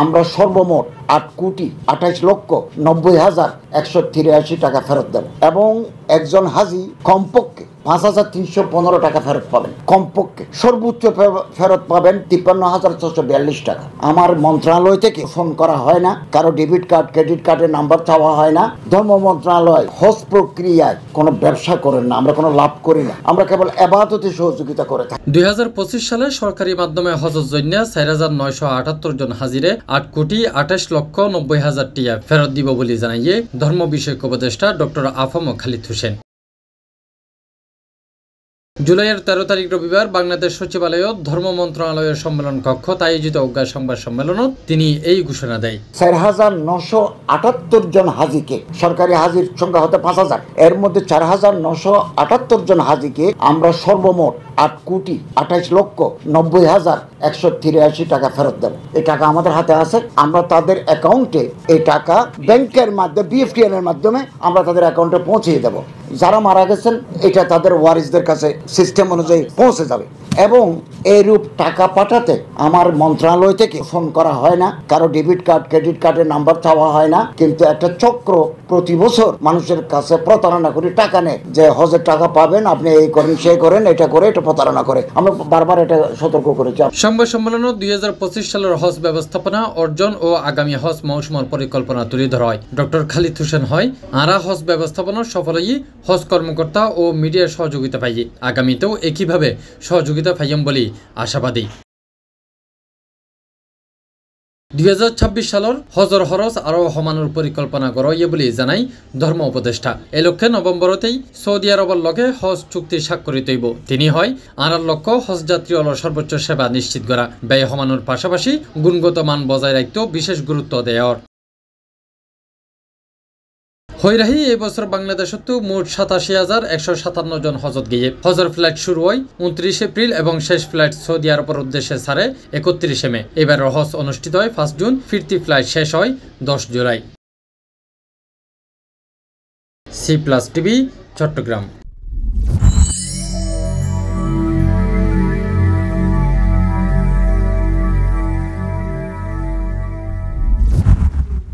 আমরা সর্বমোট 8,28,90,183 টাকা ফেরত দেব এবং একজন হাজি কমপক্ষে 5,315 টাকা ফেরত পাবেন, কমপক্ষে। সর্বোচ্চ ফেরত পাবেন 53,642 টাকা। আমার মন্ত্রণালয় থেকে ফোন করা হয় না, কারো ডেবিট কার্ড ক্রেডিট কার্ডের নাম্বার চাওয়া হয় না। ধর্ম মন্ত্রণালয় হজ প্রক্রিয়ায় কোনো ব্যবসা করেন না, আমরা কোনো লাভ করি না, আমরা কেবল ইবাদতে সহযোগিতা করে থাকি। 2025 সালে সরকারি মাধ্যমে হজের জন্য 4,978 জন হাজিরে 8,90,90,000 টিয়া ফেরত দিব বলে জানাইয়ে ধর্ম বিষয়ক উপদেষ্টা ডক্টর আফম খালিদ হোসেন। জুলাইয়ের 13 তারিখ রবিবার বাংলাদেশ সচিবালয়ত ধর্ম মন্ত্রণালয়ের সম্মেলন কক্ষ আয়োজিত অজ্ঞা সংবাদ সম্মেলনত তিনি এই ঘোষণা দেয়। 4,978 জন হাজিকে, সরকারি হাজির সংখ্যা হতে 5,000, এর মধ্যে 4,978 জন হাজিকে আমরা সর্বমোট 8,28,90,183 টাকা ফেরত দেব। এই টাকা আমাদের হাতে আছে, আমরা তাদের অ্যাকাউন্টে এই টাকা ব্যাংকের মাধ্যমে BFTN এর মাধ্যমে আমরা তাদের অ্যাকাউন্টে পৌঁছিয়ে দেব। যারা মারা গেছেন এটা তাদের ওয়ারিসদের কাছে সিস্টেম অনুযায়ী পৌঁছে যাবে। এবং এইরূপ টাকা পাঠাতে আমার মন্ত্রণালয় থেকে ফোন করা হয় না, কারো ডেবিট কার্ড ক্রেডিট কার্ডের নাম্বার চাওয়া হয় না। কিন্তু একটা চক্র প্রতি বছর মানুষের কাছে প্রতারণা করে টাকা নেয় যে হজের টাকা পাবেন, আপনি এই করেন সেই করেন, এটা করে, এটা প্রতারণা করে। আমরা বারবার এটা সতর্ক করেছি। সংবাদ সম্মেলনে 2025 সালের হজ ব্যবস্থাপনা অর্জন ও আগামী হজ মৌসুমের পরিকল্পনা তুলে ধরা হয়। ডক্টর খালিদ হোসেন হয় আরা হজ ব্যবস্থাপনা সফলই হজ কর্মকর্তা ও মিডিয়ার সহযোগিতা পাই, আগামীতেও একইভাবে সহযোগিতা পাইম বলে আশাবাদী। 2026 সালের হজর খরচ আরও সমানোর পরিকল্পনা করা বলে জানাই ধর্ম উপদেষ্টা। এই লক্ষ্যে নভেম্বরতেই সৌদি আরবের লগে হজ চুক্তি স্বাক্ষরিত হইব। তিনি হয় আনার লক্ষ্য হজযাত্রী সর্বোচ্চ সেবা নিশ্চিত করা, ব্যয় সমানোর পাশাপাশি গুণগত মান বজায় রাখতেও বিশেষ গুরুত্ব দেওয়ার। হইরাহি এই বছর বাংলাদেশত মোট 87,157 জন হজত গিয়ে হজর ফ্লাইট শুরু হয় 29 এপ্রিল এবং শেষ ফ্লাইট সৌদি আরবের উদ্দেশ্যে ছাড়ে 31 মে। এবার হজ অনুষ্ঠিত হয় 5 জুন, ফিরতি ফ্লাইট শেষ হয় 10 জুলাই। C+ TV, Chittagong.